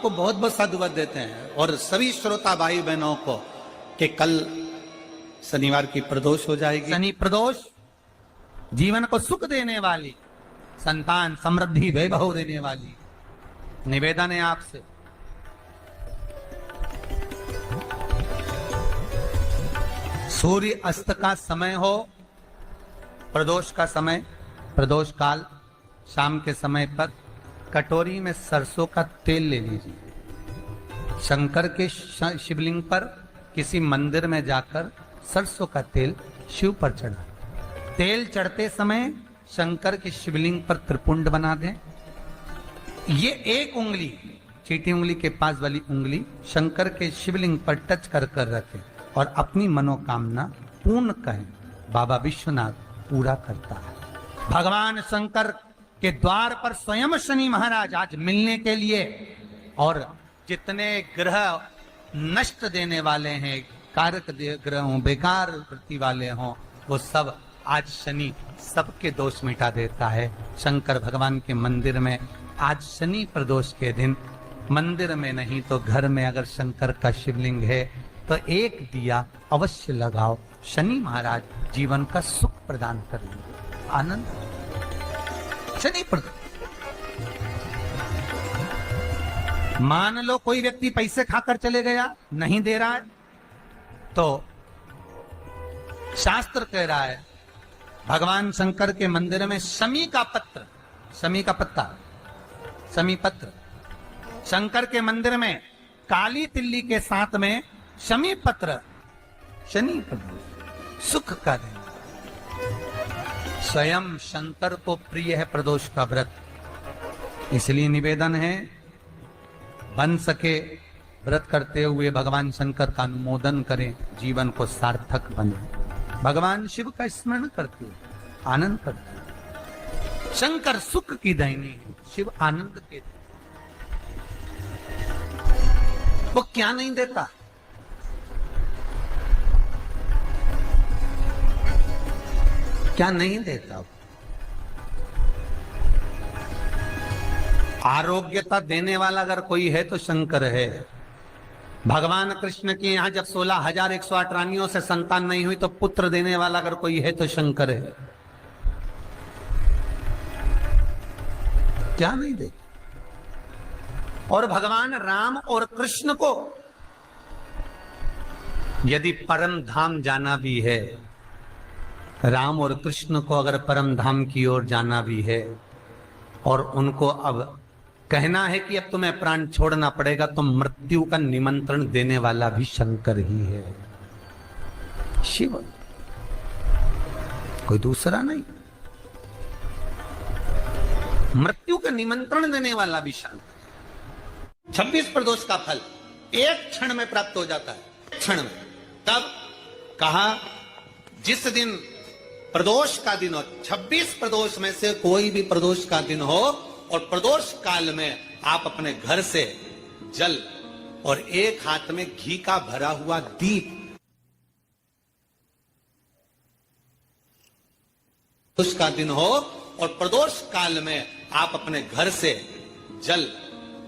आपको बहुत बहुत साधुवाद देते हैं और सभी श्रोता भाई बहनों को कि कल शनिवार की प्रदोष हो जाएगी। शनि प्रदोष जीवन को सुख देने वाली, संतान समृद्धि वैभव देने वाली। निवेदन है आपसे, सूर्य अस्त का समय हो, प्रदोष का समय, प्रदोष काल, शाम के समय पर कटोरी में सरसों का तेल ले लीजिए। शंकर के शिवलिंग पर किसी मंदिर में जाकर सरसों का तेल शिव पर चढ़ा। तेल चढ़ते समय शंकर के शिवलिंग पर त्रिपुंड बना दें। ये एक उंगली, चीटी उंगली के पास वाली उंगली शंकर के शिवलिंग पर टच कर कर रखें और अपनी मनोकामना पूर्ण कहें। बाबा विश्वनाथ पूरा करता है। भगवान शंकर के द्वार पर स्वयं शनि महाराज आज मिलने के लिए, और जितने ग्रह नष्ट देने वाले हैं, कारक ग्रह हों, बेकार वृत्ति वाले हों, वो सब आज शनि सबके दोष मिटा देता है। शंकर भगवान के मंदिर में आज शनि प्रदोष के दिन, मंदिर में नहीं तो घर में अगर शंकर का शिवलिंग है तो एक दिया अवश्य लगाओ। शनि महाराज जीवन का सुख प्रदान करेंगे, आनंद। शनि प्रदोष, मान लो कोई व्यक्ति पैसे खाकर चले गया, नहीं दे रहा है, तो शास्त्र कह रहा है भगवान शंकर के मंदिर में शमी का पत्र, शमी का पत्ता, शमी पत्र, शंकर के मंदिर में काली तिल्ली के साथ में शमी पत्र, शनि प्रदोष सुख का दिन। स्वयं शंकर को प्रिय है प्रदोष का व्रत, इसलिए निवेदन है बन सके व्रत करते हुए भगवान शंकर का अनुमोदन करें, जीवन को सार्थक बने। भगवान शिव का स्मरण करते हुए आनंद करते। शंकर सुख की दायनी है, शिव आनंद के। वो क्या नहीं देता? क्या नहीं देता? आरोग्यता देने वाला अगर कोई है तो शंकर है। भगवान कृष्ण के यहाँ जब 16,108 रानियों से संतान नहीं हुई तो पुत्र देने वाला अगर कोई है तो शंकर है। क्या नहीं दे? और भगवान राम और कृष्ण को यदि परम धाम जाना भी है, राम और कृष्ण को अगर परम धाम की ओर जाना भी है और उनको अब कहना है कि अब तुम्हें प्राण छोड़ना पड़ेगा, तो मृत्यु का निमंत्रण देने वाला भी शंकर ही है, शिव, कोई दूसरा नहीं। मृत्यु का निमंत्रण देने वाला भी शंकर। 26 प्रदोष का फल एक क्षण में प्राप्त हो जाता है, क्षण में। तब कहा जिस दिन प्रदोष का दिन हो, 26 प्रदोष में से कोई भी प्रदोष का दिन हो और प्रदोष काल में आप अपने घर से जल और एक हाथ में घी का भरा हुआ दीप, प्रदोष का दिन हो और प्रदोष काल में आप अपने घर से जल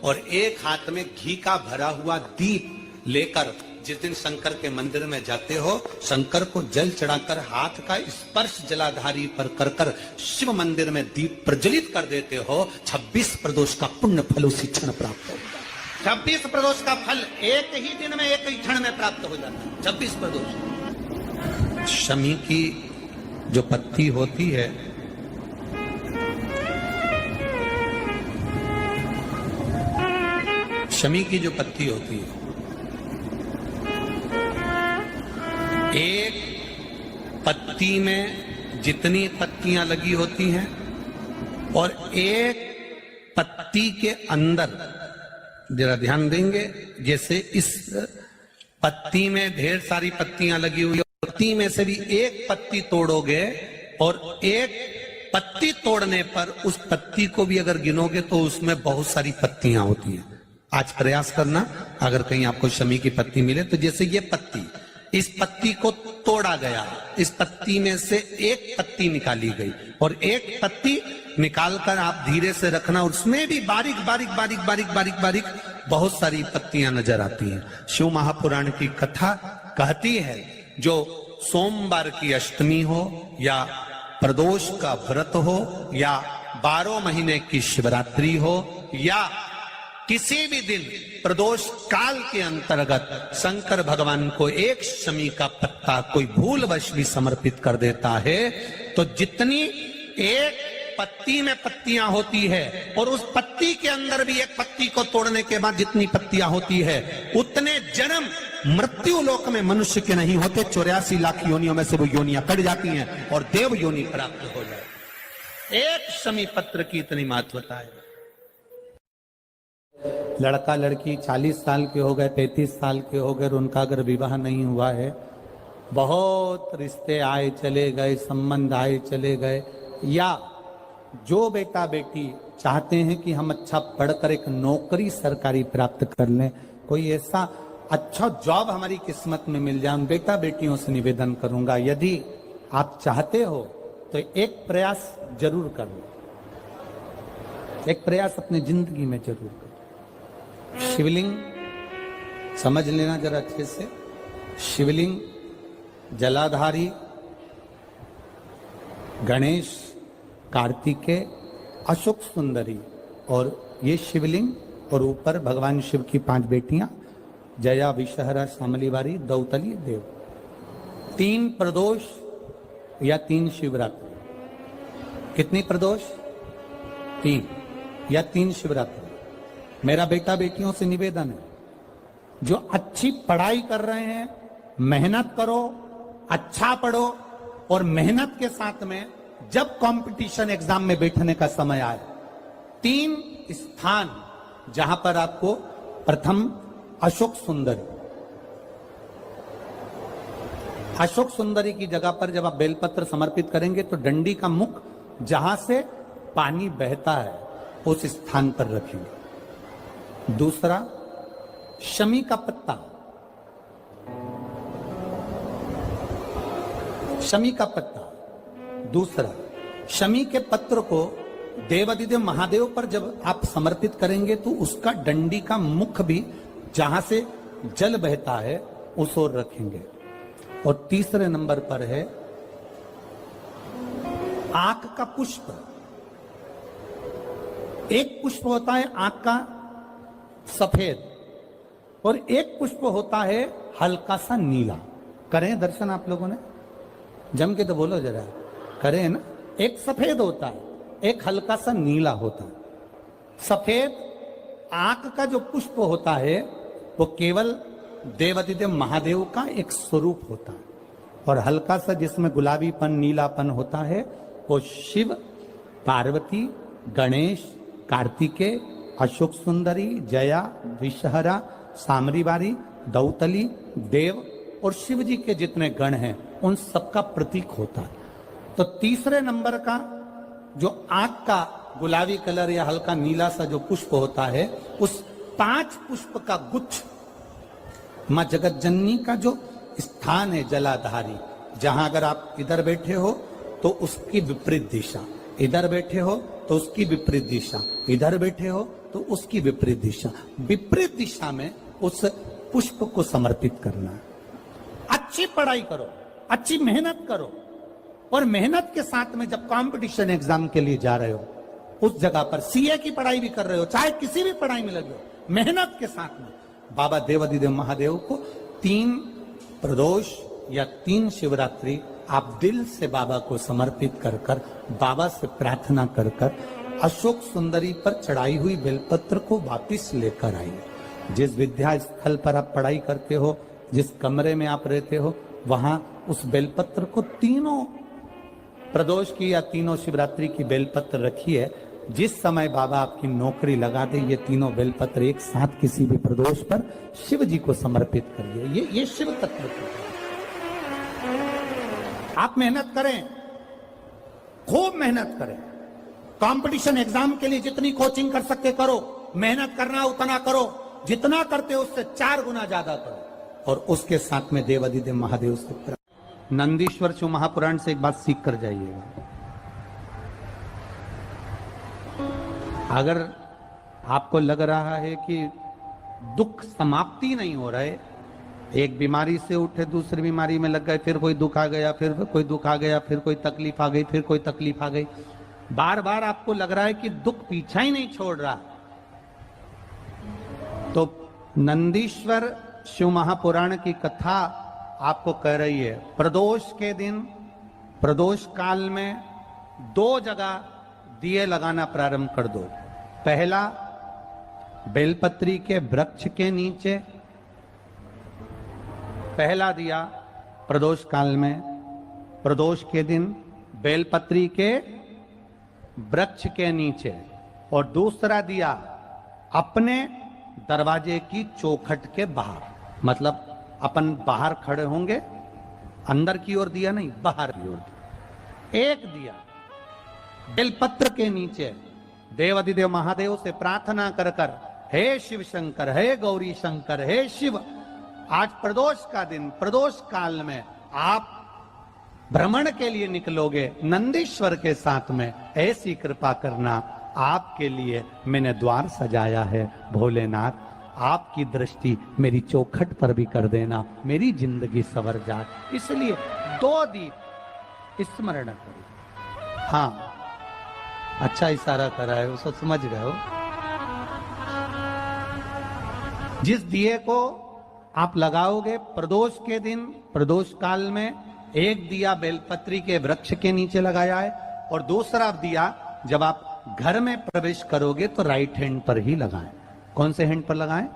और एक हाथ में घी का भरा हुआ दीप लेकर जिस दिन शंकर के मंदिर में जाते हो, शंकर को जल चढ़ाकर हाथ का स्पर्श जलाधारी पर कर कर शिव मंदिर में दीप प्रज्वलित कर देते हो, 26 प्रदोष का पुण्य फल उसी क्षण प्राप्त हो जाता है। 26 प्रदोष का फल एक ही दिन में, एक ही क्षण में प्राप्त हो जाता है। 26 प्रदोष। शमी की जो पत्ती होती है, शमी की जो पत्ती होती है, एक पत्ती में जितनी पत्तियां लगी होती हैं और एक पत्ती के अंदर, जरा ध्यान देंगे, जैसे इस पत्ती में ढेर सारी पत्तियां लगी हुई, पत्ती में से भी एक पत्ती तोड़ोगे और एक पत्ती तोड़ने पर उस पत्ती को भी अगर गिनोगे तो उसमें बहुत सारी पत्तियां होती हैं। आज प्रयास करना, अगर कहीं आपको शमी की पत्ती मिले तो जैसे ये पत्ती, इस पत्ती को तोड़ा गया, इस पत्ती में से एक पत्ती निकाली गई और एक पत्ती निकालकर आप धीरे से रखना, उसमें भी बारीक बारीक बारीक बारीक बारीक बारीक बहुत सारी पत्तियां नजर आती हैं। शिव महापुराण की कथा कहती है जो सोमवार की अष्टमी हो या प्रदोष का व्रत हो या 12 महीने की शिवरात्रि हो या किसी भी दिन प्रदोष काल के अंतर्गत शंकर भगवान को एक शमी का पत्ता कोई भूलवश भी समर्पित कर देता है तो जितनी एक पत्ती में पत्तियां होती है और उस पत्ती के अंदर भी एक पत्ती को तोड़ने के बाद जितनी पत्तियां होती है उतने जन्म मृत्यु लोक में मनुष्य के नहीं होते। 84 लाख योनियों में से वो योनियां कट जाती हैं और देव योनि प्राप्त हो जाए। एक शमी पत्र की इतनी महत्वता है। लड़का लड़की 40 साल के हो गए, 35 साल के हो गए, उनका अगर विवाह नहीं हुआ है, बहुत रिश्ते आए चले गए, संबंध आए चले गए, या जो बेटा बेटी चाहते हैं कि हम अच्छा पढ़कर एक नौकरी सरकारी प्राप्त कर लें, कोई ऐसा अच्छा जॉब हमारी किस्मत में मिल जाए, उन बेटा बेटियों से निवेदन करूंगा यदि आप चाहते हो तो एक प्रयास जरूर कर लो, एक प्रयास अपनी जिंदगी में जरूर करो। शिवलिंग समझ लेना जरा अच्छे से, शिवलिंग जलाधारी गणेश, कार्तिकेय, अशोक सुंदरी, और ये शिवलिंग और ऊपर भगवान शिव की 5 बेटियां जया, विषहरा, शामलीवारी, दौतली, देव। 3 प्रदोष या 3 शिवरात्रि। कितनी प्रदोष? 3 या 3 शिवरात्रि। मेरा बेटा बेटियों से निवेदन है, जो अच्छी पढ़ाई कर रहे हैं मेहनत करो, अच्छा पढ़ो, और मेहनत के साथ में जब कंपटीशन एग्जाम में बैठने का समय आए 3 स्थान जहां पर आपको प्रथम अशोक सुंदरी, अशोक सुंदरी की जगह पर जब आप बेलपत्र समर्पित करेंगे तो डंडी का मुख जहां से पानी बहता है उस स्थान पर रखेंगे। दूसरा शमी का पत्ता, शमी का पत्ता। दूसरा शमी के पत्र को देवादिदेव महादेव पर जब आप समर्पित करेंगे तो उसका डंडी का मुख भी जहां से जल बहता है उस ओर रखेंगे। और तीसरे नंबर पर है आंख का पुष्प। एक पुष्प होता है आंख का सफेद और एक पुष्प होता है हल्का सा नीला। करें दर्शन आप लोगों ने? जम के तो बोलो जरा, करें ना? एक सफेद होता है, एक हल्का सा नीला होता है। सफेद आंख का जो पुष्प होता है वो केवल देवादिदेव महादेव का एक स्वरूप होता है, और हल्का सा जिसमें गुलाबीपन नीलापन होता है वो शिव, पार्वती, गणेश, कार्तिकेय, अशोक सुंदरी, जया, विषहरा, सामरीवारी, दौतली, देव और शिव जी के जितने गण हैं उन सबका प्रतीक होता है। तो तीसरे नंबर का जो आंख का गुलाबी कलर या हल्का नीला सा जो पुष्प होता है, उस 5 पुष्प का गुच्छ मां जगत जननी का जो स्थान है जलाधारी, जहां अगर आप इधर बैठे हो तो उसकी विपरीत दिशा, इधर बैठे हो तो उसकी विपरीत दिशा, इधर बैठे हो तो उसकी विपरीत दिशा, विपरीत दिशा में उस पुष्प को समर्पित करना। अच्छी पढ़ाई करो, अच्छी मेहनत करो, और मेहनत के साथ में जब कंपटीशन एग्जाम के लिए जा रहे हो उस जगह पर सीए की पढ़ाई भी कर रहे हो, चाहे किसी भी पढ़ाई में लगे हो, मेहनत के साथ में बाबा देवादिदेव महादेव को 3 प्रदोष या 3 शिवरात्रि आप दिल से बाबा को समर्पित कर कर, बाबा से प्रार्थना कर कर अशोक सुंदरी पर चढ़ाई हुई बेलपत्र को वापिस लेकर आइए। जिस विद्या स्थल पर आप पढ़ाई करते हो, जिस कमरे में आप रहते हो, वहां उस बेलपत्र को 3 प्रदोष की या 3 शिवरात्रि की बेलपत्र रखिए। जिस समय बाबा आपकी नौकरी लगा दे ये 3 बेलपत्र एक साथ किसी भी प्रदोष पर शिव जी को समर्पित करिए। ये शिव तत्व है। आप मेहनत करें, खूब मेहनत करें, कंपटीशन एग्जाम के लिए जितनी कोचिंग कर सकते करो, मेहनत करना उतना करो, जितना करते हो उससे 4 गुना ज्यादा करो, और उसके साथ में देवादिदेव महादेव से नंदीश्वर शिव महापुराण से एक बात सीख कर जाइएगा। अगर आपको लग रहा है कि दुख समाप्ति नहीं हो रहे। एक बीमारी से उठे दूसरी बीमारी में लग गए, फिर कोई दुख आ गया, फिर कोई दुख आ गया, फिर कोई तकलीफ आ गई, फिर कोई तकलीफ आ गई। बार बार आपको लग रहा है कि दुख पीछा ही नहीं छोड़ रहा। तो नंदीश्वर शिव महापुराण की कथा आपको कह रही है, प्रदोष के दिन, प्रदोष काल में 2 जगह दिए लगाना प्रारंभ कर दो। पहला, बेलपत्री के वृक्ष के नीचे पहला दिया प्रदोष काल में, प्रदोष के दिन बेलपत्री के वृक्ष के नीचे। और दूसरा दिया अपने दरवाजे की चौखट के बाहर, मतलब अपन बाहर खड़े होंगे, अंदर की ओर दिया नहीं, बाहर की ओर दिया। एक दिया बेलपत्र के नीचे देवाधिदेव महादेव से प्रार्थना कर कर, हे शिव शंकर, हे गौरी शंकर, हे शिव, आज प्रदोष का दिन, प्रदोष काल में आप भ्रमण के लिए निकलोगे नंदीश्वर के साथ में, ऐसी कृपा करना, आपके लिए मैंने द्वार सजाया है भोलेनाथ, आपकी दृष्टि मेरी चौखट पर भी कर देना, मेरी जिंदगी सवर जाए। इसलिए 2 दीप स्मरण करो। हाँ, अच्छा इशारा करा है, उसको समझ गए हो। जिस दिए को आप लगाओगे प्रदोष के दिन, प्रदोष काल में, एक दिया बेलपत्री के वृक्ष के नीचे लगाया है, और दूसरा दिया जब आप घर में प्रवेश करोगे तो राइट हैंड पर ही लगाएं। कौन से हैंड पर लगाएं?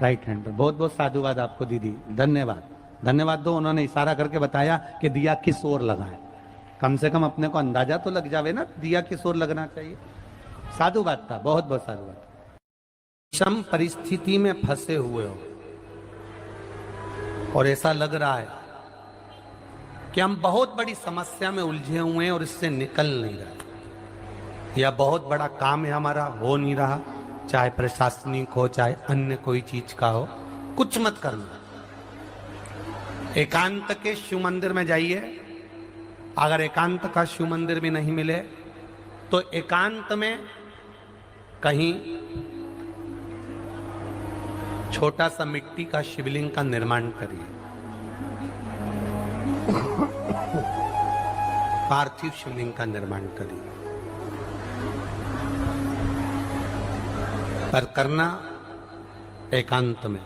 राइट हैंड पर। बहुत बहुत साधुवाद आपको दीदी, धन्यवाद, धन्यवाद दो। उन्होंने इशारा करके बताया कि दिया किस ओर लगाएं, कम से कम अपने को अंदाजा तो लग जावे ना दिया किस ओर लगना चाहिए। साधुवाद था, बहुत बहुत साधुवाद। विषम परिस्थिति में फंसे हुए हो और ऐसा लग रहा है कि हम बहुत बड़ी समस्या में उलझे हुए हैं और इससे निकल नहीं रहे, या बहुत बड़ा काम है हमारा, हो नहीं रहा, चाहे प्रशासनिक हो चाहे अन्य कोई चीज का हो, कुछ मत करना। एकांत के शिव मंदिर में जाइए। अगर एकांत का शिव मंदिर भी नहीं मिले तो एकांत में कहीं छोटा सा मिट्टी का शिवलिंग का निर्माण करिए, पार्थिव शिवलिंग का निर्माण करिए, पर करना एकांत में,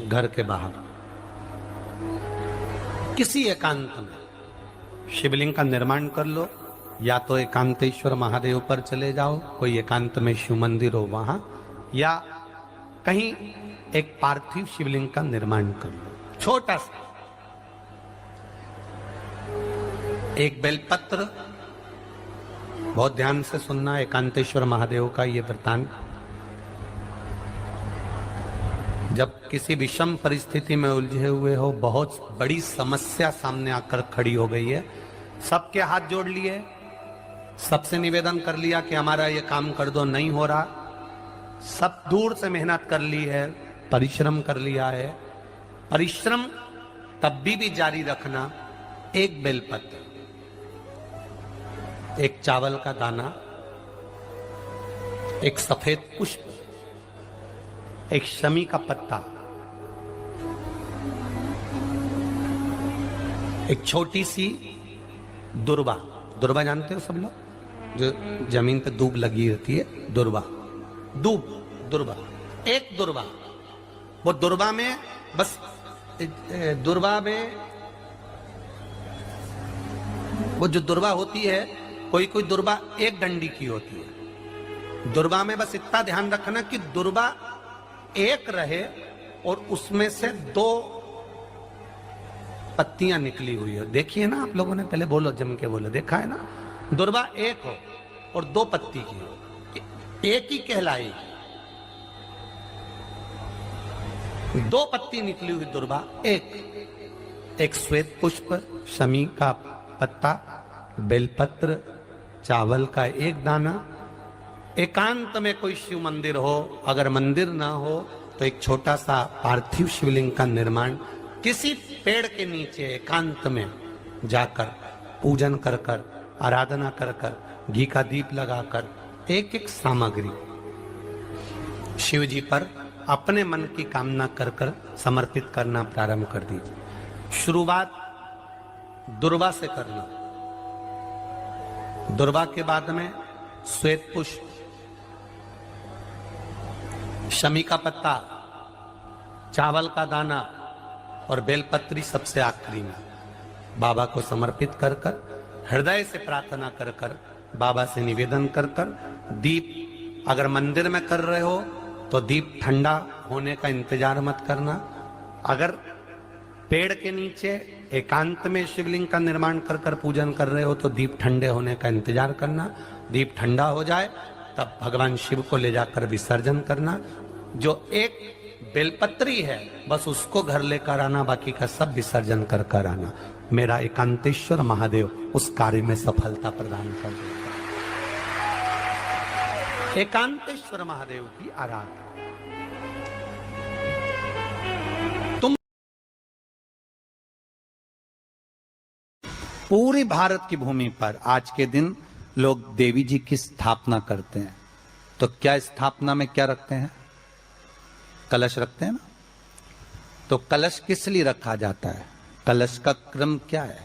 घर के बाहर, किसी एकांत में शिवलिंग का निर्माण कर लो। या तो एकांतेश्वर महादेव पर चले जाओ, कोई एकांत में शिव मंदिर हो वहां, या कहीं एक पार्थिव शिवलिंग का निर्माण कर लो, छोटा सा। एक बेलपत्र, बहुत ध्यान से सुनना, एकांतेश्वर महादेव का ये वृतांत। जब किसी विषम परिस्थिति में उलझे हुए हो, बहुत बड़ी समस्या सामने आकर खड़ी हो गई है, सबके हाथ जोड़ लिए, सबसे निवेदन कर लिया कि हमारा ये काम कर दो, नहीं हो रहा, सब दूर से मेहनत कर ली है, परिश्रम कर लिया है, परिश्रम तब भी जारी रखना। एक बेलपत्र, एक चावल का दाना, एक सफेद पुष्प, एक शमी का पत्ता, एक छोटी सी दुर्वा, दुर्वा जानते हो सब लोग, जो जमीन पे दूब लगी रहती है, दुर्वा, दूब, दुर्वा, एक दुर्वा। वो दुर्वा में बस, दुर्वा में वो जो दुर्वा होती है, कोई कोई दुर्वा एक डंडी की होती है। दुर्वा में बस इतना ध्यान रखना कि दुर्वा एक रहे और उसमें से 2 पत्तियां निकली हुई हो। देखिए ना आप लोगों ने, पहले बोलो, जम के बोलो, देखा है ना? दुर्वा एक हो और 2 पत्ती की हो, एक ही कहलाएगी। 2 पत्ती निकली हुई दुर्वा, एक श्वेत पुष्प, शमी का पत्ता, बेलपत्र, चावल का एक दाना। एकांत में कोई शिव मंदिर हो, अगर मंदिर ना हो तो एक छोटा सा पार्थिव शिवलिंग का निर्माण किसी पेड़ के नीचे एकांत में जाकर पूजन कर कर, आराधना कर कर, घी का दीप लगाकर, एक एक सामग्री शिव जी पर अपने मन की कामना कर कर समर्पित करना प्रारंभ कर दीजिए। शुरुआत दुर्वा से करना, दुर्वा के बाद में श्वेत पुष्प, शमी का पत्ता, चावल का दाना और बेलपत्री सबसे आखिरी में बाबा को समर्पित कर कर, हृदय से प्रार्थना कर कर, बाबा से निवेदन कर कर, दीप अगर मंदिर में कर रहे हो तो दीप ठंडा होने का इंतजार मत करना। अगर पेड़ के नीचे एकांत में शिवलिंग का निर्माण कर कर पूजन कर रहे हो तो दीप ठंडे होने का इंतजार करना। दीप ठंडा हो जाए तब भगवान शिव को ले जाकर विसर्जन करना। जो एक बेलपत्री है बस उसको घर लेकर आना, बाकी का सब विसर्जन कर कर आना। मेरा एकांतेश्वर महादेव उस कार्य में सफलता प्रदान कर देगा। एकांतेश्वर महादेव की आराधना। तुम पूरी भारत की भूमि पर आज के दिन लोग देवी जी की स्थापना करते हैं, तो क्या स्थापना में क्या रखते हैं? कलश रखते हैं ना। तो कलश किस लिए रखा जाता है? कलश का क्रम क्या है?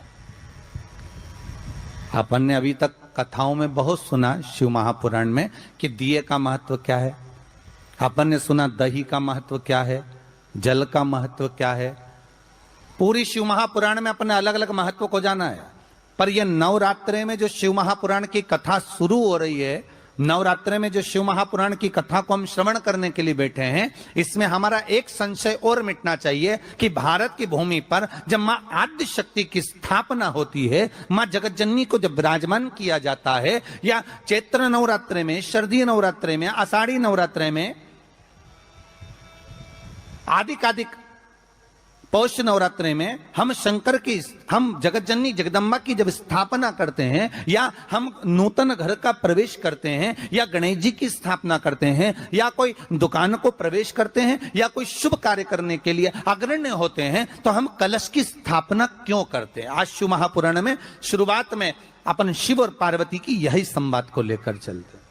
अपन ने अभी तक कथाओं में बहुत सुना शिव महापुराण में कि दिए का महत्व क्या है, अपन ने सुना दही का महत्व क्या है, जल का महत्व क्या है। पूरी शिव महापुराण में अपने अलग अलग महत्व को जाना है, पर यह नवरात्रे में जो शिव महापुराण की कथा शुरू हो रही है, नवरात्रे में जो शिव महापुराण की कथा को हम श्रवण करने के लिए बैठे हैं, इसमें हमारा एक संशय और मिटना चाहिए कि भारत की भूमि पर जब मां आद्य शक्ति की स्थापना होती है, मां जगत जननी को जब विराजमान किया जाता है, या चैत्र नवरात्रे में, शरदीय नवरात्रे में, आषाढ़ी नवरात्रे में, आदिकादिक पौष नवरात्रे में हम शंकर की, हम जगत जननी जगदम्बा की जब स्थापना करते हैं, या हम नूतन घर का प्रवेश करते हैं, या गणेश जी की स्थापना करते हैं, या कोई दुकान को प्रवेश करते हैं, या कोई शुभ कार्य करने के लिए अग्रण्य होते हैं, तो हम कलश की स्थापना क्यों करते हैं? आज शिव महापुराण में शुरुआत में अपन शिव और पार्वती की यही संवाद को लेकर चलते हैं।